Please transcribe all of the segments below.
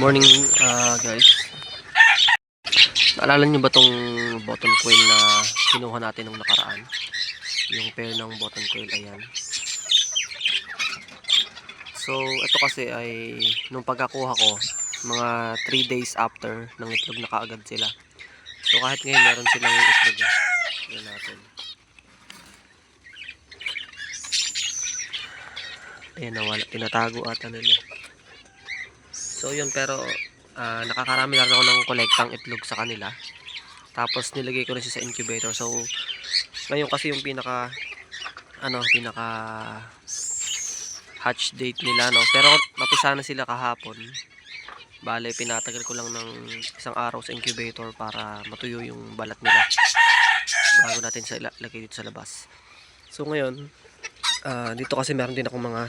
Morning guys. Naalala nyo ba tong button coil na kinuha natin nung nakaraan? Yung pair ng button coil, ayan. So ito kasi ay nung pagkakuha ko, mga 3 days after ng itlog na kaagad sila. So kahit ngayon meron silang itlog. Ayan natin. Ayan, nawala, tinatago ata nila. So yun, pero nakakarami na rin ako ng kolektang itlog sa kanila. Tapos nilagay ko rin siya sa incubator. So ngayon kasi yung pinaka hatch date nila, no. Pero napisa na sila kahapon. Bale, pinatagal ko lang ng isang araw sa incubator para matuyo yung balat nila bago natin sa lagay dito sa labas. So ngayon, dito kasi meron din ako mga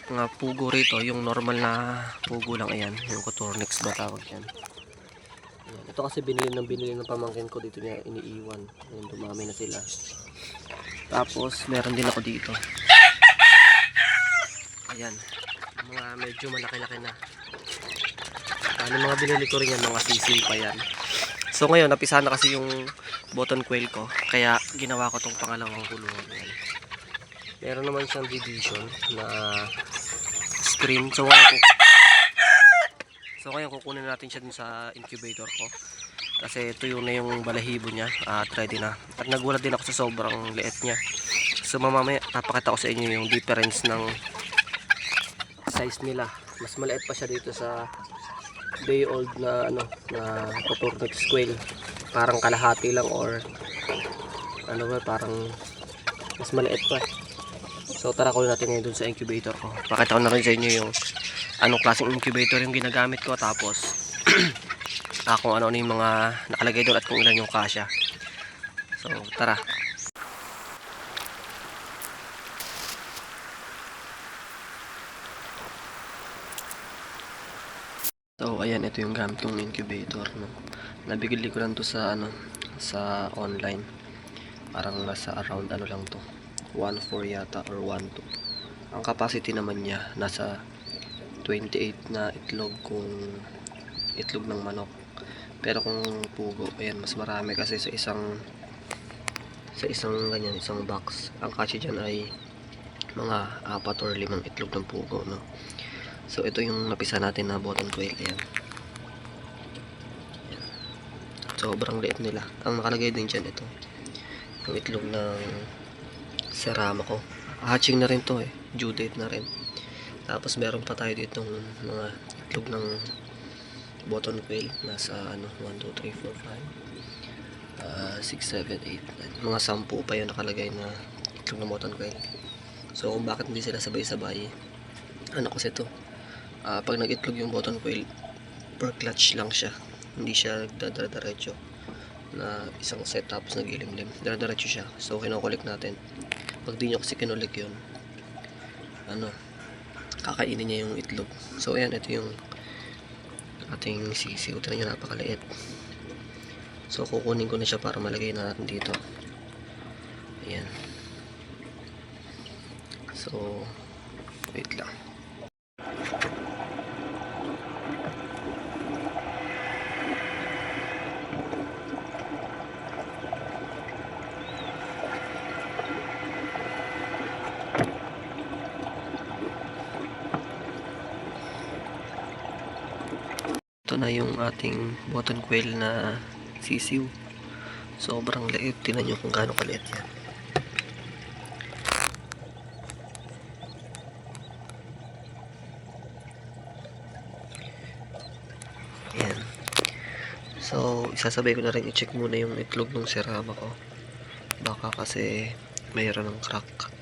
mga pugo rito, yung normal na pugo lang, ayan, yung Coturnix ba tawag yan. Ayan. Ito kasi binili ng pamangkin ko, dito niya iniiwan. Ayan, dumami na sila. Tapos meron din ako dito, ayan, mga medyo malaki-laki na. Mga binili ko rin yan, mga sisil pa yan. So ngayon, napisa na kasi yung button coil ko, kaya ginawa ko tong pangalawang kulungan. Ayan. Meron naman siyang division na screen. So ngayon kukunin natin siya dun sa incubator ko kasi tuyo na yung balahibo niya at ready na. At nagulat din ako sa sobrang liit niya. So mamaya papakita ko sa inyo yung difference ng size nila. Mas maliit pa siya dito sa day old na na Coturnix quail. Parang kalahati lang, or parang mas maliit pa. So tara, kunin natin ngayon dun sa incubator ko. Pakita ko na rin sa inyo yung anong klaseng incubator yung ginagamit ko, tapos kung ano yung mga nakalagay doon at kung ilan yung kasya. So tara. So ayan, ito yung gamit kong incubator, no. Nabigili ko lang to sa sa online. Parang nasa around lang to, 1.4 yata or 1.2. Ang capacity naman niya nasa 28 na itlog kung itlog ng manok. Pero kung pugo, ayan, mas marami kasi sa isang ganyan, isang box. Ang kasya dyan ay mga 4 or 5 itlog ng pugo, no. So ito yung napisa natin na button coil, ayan. Sobrang liit nila. Ang nakalagay din dyan, ito yung itlog ng serama ko. Hatching na rin to, due date na rin. Tapos meron pa tayo dito ng mga itlog ng button coil. Nasa 1, 2, 3, 4, 5 6, 7, 8, 9. Mga 10 pa yung nakalagay na itlog ng button coil. So kung bakit hindi sila sabay-sabay, kasi to, pag nag-itlog yung button coil, per clutch lang siya. Hindi siya dadara-diretso na isang set tapos nagilimlim. Dara-diretso siya. So kinukulik natin. Pag di nyo kasi kinulik yun, kakainin niya yung itlog. So ayan, ito yung ating sisiw. Tignan nyo, napakaliit. So kukunin ko na siya para malagay na natin dito. Ayan. So wait lang. Ito na yung ating button coil na sisiw. Sobrang liit. Tingnan nyo kung gaano kaliit yan. Ayan. So isasabay ko na rin i-check muna yung itlog ng serama ko. Baka kasi mayroon ng crack.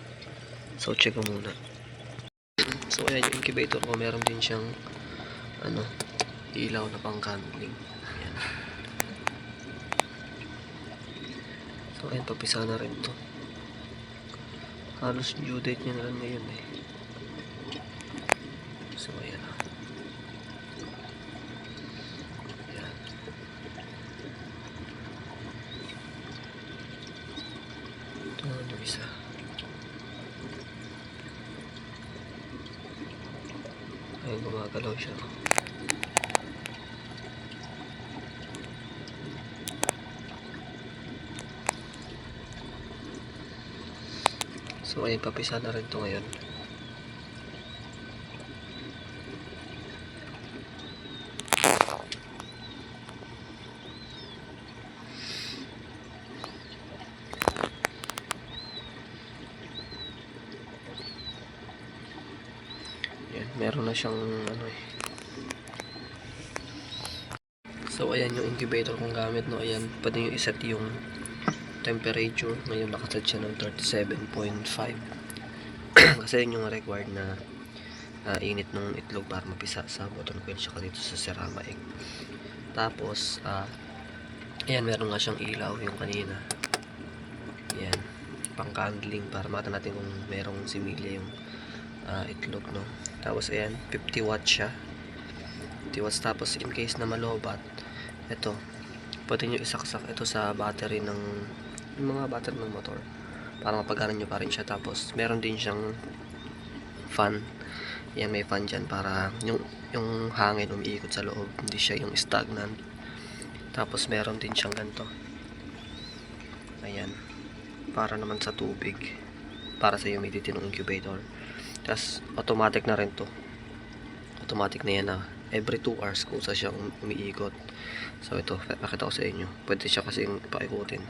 So check ko muna. So ayan yung incubator ko. Meron din siyang ilaw na pang candling. Ayan. So ayan, papisa na rin to. Halos due date niya na lang ngayon So ayan. Ayan. Ito yung isa. Ayan, Ayan, gumagalaw siya. So ayun, papisa na rin to ngayon. Yan, meron na siyang ano eh. So ayan yung incubator kong gamit, no. Ayan, pwede nyo iset yung temperature. Ngayon nakaset siya ng 37.5. Kasi yun yung required na init ng itlog para mapisa sa button coil siya dito sa Serama egg. Tapos ayan, meron nga siyang ilaw yung kanina. Ayan, pang candling para makita natin kung merong similya yung itlog, no. Tapos ayan, 50 watts siya, 50 watts. Tapos in case na malobat, ito pwede nyo isaksak ito sa battery ng yung mga battery ng motor para mapagana nyo pa rin siya. Tapos meron din siyang fan. Yan, may fan dyan para yung hangin umiikot sa loob, hindi siya yung stagnant. Tapos meron din siyang ganito, ayan, para naman sa tubig, para sa humidity ng incubator. Tapos automatic na rin to, automatic na yan na every 2 hours kusa siyang umiikot. So ito, pakita ko sa inyo, pwede siya kasing paikutin.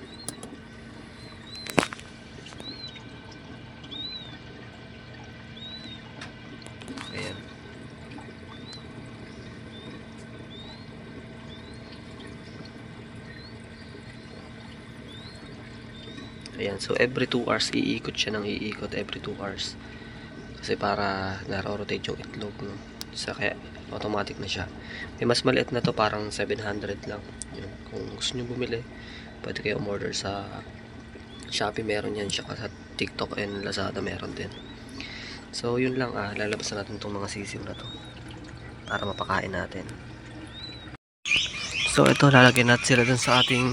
Ayan. Ayan, so every 2 hours iikot siya ng iikot, every 2 hours. Kasi para naro-rotate yung itlog, no? So kaya automatic na siya. May mas maliit na to, parang 700 lang. Yun. Kung gusto nyo bumili, pwede kayo umorder sa Shopee, meron yan siya. Sa TikTok and Lazada meron din. So yun lang, lalabas na natin itong mga sisiw na to para mapakain natin. So ito, lalagyan natin sila dun sa ating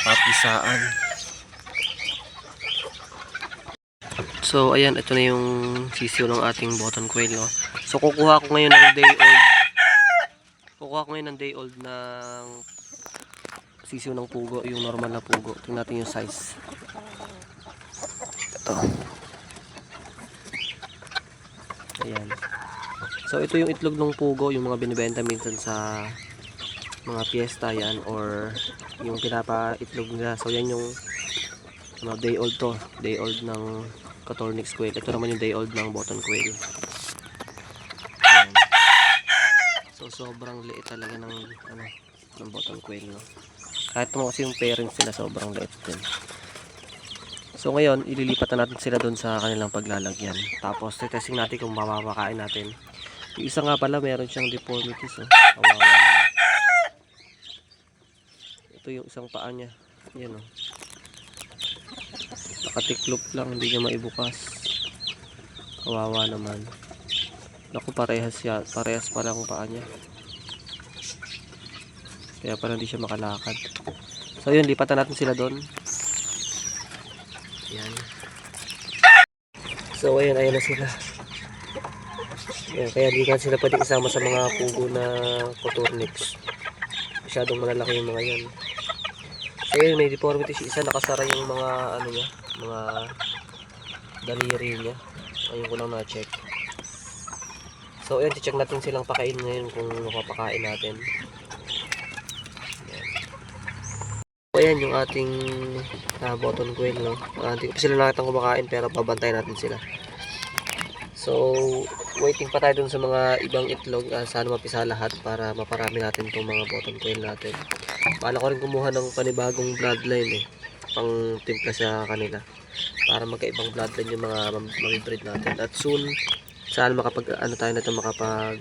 papisaan. So ayan, ito na yung sisiw ng ating button quail, no? So kukuha ko ngayon ng day old. Kukuha ko ngayon ng day old ng sisiw ng pugo, yung normal na pugo. Tingnan natin yung size. Ito. Ayan. So ito yung itlog ng pugo, yung mga binibenta minsan sa mga fiesta yan, or yung pinapa-itlog nila. So yan yung day old to, day old ng Coturnix quail. Ito naman yung day old ng button quail. Ayan. So sobrang liit talaga ng button quail, no? Kahit mo kasi yung parents nila, sobrang liit din. So ngayon, ililipat na natin sila doon sa kanilang paglalagyan. Tapos testing natin kung mapapakain natin. Yung isa nga pala, meron siyang deformities, oh. Kawawa naman. Ito yung isang paa niya. Yan, oh. Nakatiklop lang, hindi niya maibukas. Kawawa naman. Naku, parehas pala ang paa niya. Kaya pala hindi siya makalakad. So yun, lipatan natin sila doon. Yan. So ayan na sila. Yan, kaya hindi ka sila pwedeng isama sa mga pugo na Coturnix. Masyadong malalaki yung mga yan. So yun, may deformity siya. Isa nakasara yung mga ano niya, mga daliri niya. Ayun ko lang na-check. So ayan, check natin silang pakain ngayon kung mapapakain natin. So ayan yung ating button quail, no? Hindi ko pa sila nakitang kumakain, pero babantayan natin sila. So waiting pa tayo dun sa mga ibang itlog. Sana mapisa lahat para maparami natin itong mga button quail natin. Bala ko rin kumuha ng panibagong bloodline, pang timpla sa kanila para magkaibang bloodline yung mga mamibreed natin. At soon sana makapag tayo na ito, makapag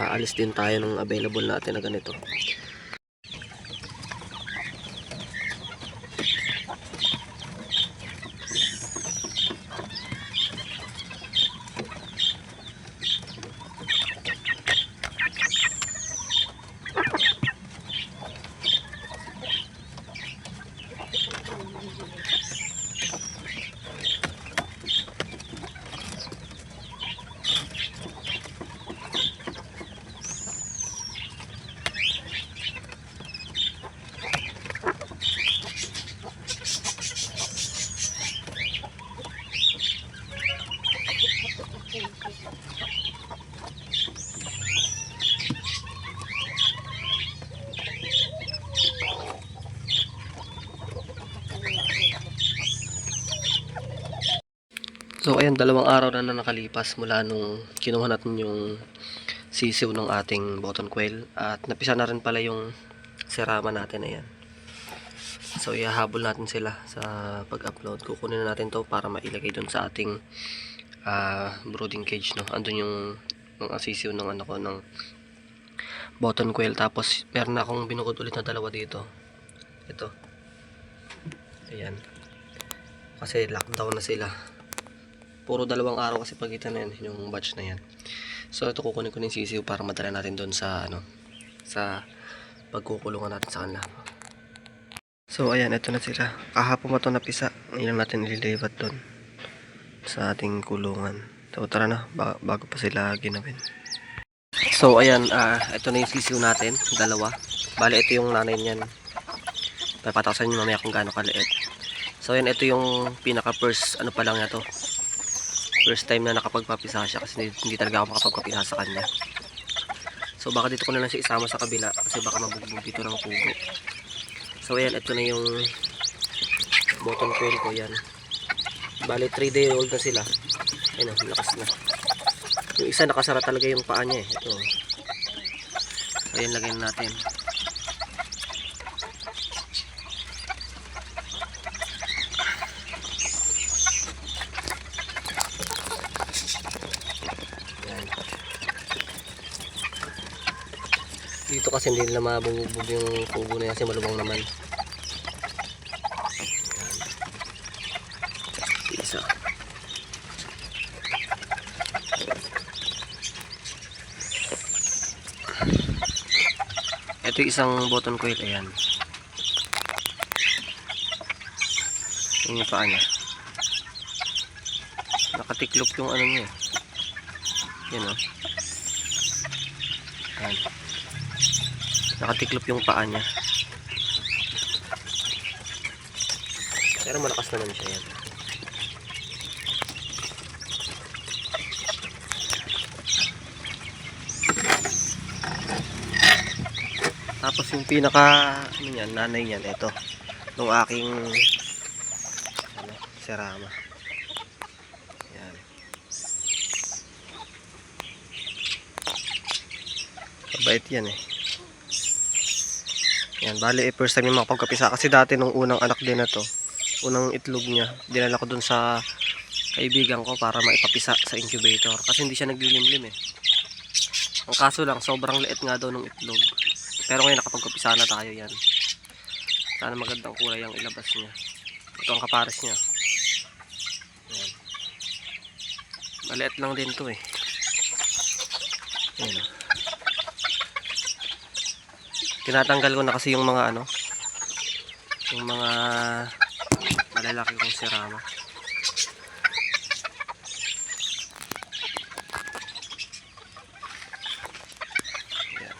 alis din tayo ng available natin na ganito. So ayan, 2 araw na nakalipas mula nung kinuha natin yung sisiw ng ating button quail. At napisa na rin pala yung serama natin, ayan. So ihahabol natin sila sa pag-upload. Kukunin na natin to para mailagay dun sa ating brooding cage, no. Andun yung sisiw ng ano ko, ng button quail. Tapos meron na akong binukod ulit na 2 dito. Ito. Ayan. Kasi lockdown na sila. Puro 2 araw kasi pagitan na yan, yung batch na yan. So ito, kukunin ko ng sisiw para madala natin doon sa sa pagkukulungan natin sa kanila. So ayan, ito na sila. Kahapon pa ito napisa. Ngayon natin ililipat doon sa ating kulungan. So tara na, bago pa sila ginawin. So ayan, ito na yung sisiw natin, 2. Bale, ito yung nanay niyan. Papatawasan nyo mamaya kung gaano kaliit. So ayan, ito yung pinaka first pa lang na to. First time na nakapagpapisa siya kasi hindi talaga ako makapagpapisa sa kanya. So baka dito ko na lang siya isama sa kabila kasi baka mabugbog dito ng pugo. So ayan, ito na yung button quail ko, yan. Bali 3-day-old na sila. Ayun o, lakas na. Yung isa nakasara talaga yung paa niya eh. Ito. So ayan, lagyan natin. Dito kasi hindi nila mabubugbog yung pugo na yan kasi malubang naman. Isa. Ito yung isang button quail, ayan. Yung paa niya. Nakatiklop yung ano niya. Yan o. Ayan. Nakatiklop yung paa niya. Pero malakas naman siya, yan. Tapos yung pinaka nanay niyan, ito. Nung aking serama. Yan. Kabait yan eh. Yan, bali first time yung makapagkapisa kasi dati nung unang anak din na to, unang itlog niya, dinala ko dun sa kaibigan ko para maipapisa sa incubator kasi hindi siya naglilimlim eh. Ang kaso lang, sobrang liit nga daw ng itlog. Pero ngayon nakapagkapisa na tayo, yan. Sana magandang kulay ang ilabas niya. Ito ang kapares niya. Yan. Maliit lang din to eh. Yan. Tinatanggal ko na kasi yung mga yung mga malalaki kong serama. Yan.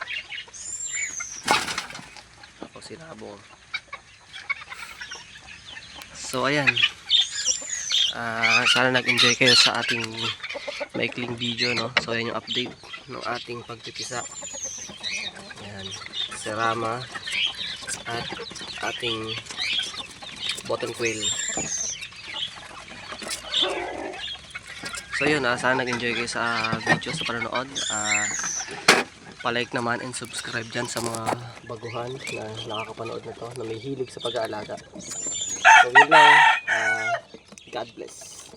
Tapos sinabong. So ayan. Sana nag-enjoy kayo sa ating maikling video, no. So ayan yung update ng ating pagpipisa. Ayan, serama at ating button quail. So yun, sana nag-enjoy kayo sa video, sa panonood. Palike naman and subscribe dyan sa mga baguhan na nakakapanood na to, na may hilig sa pag-aalaga. So yun lang, God bless.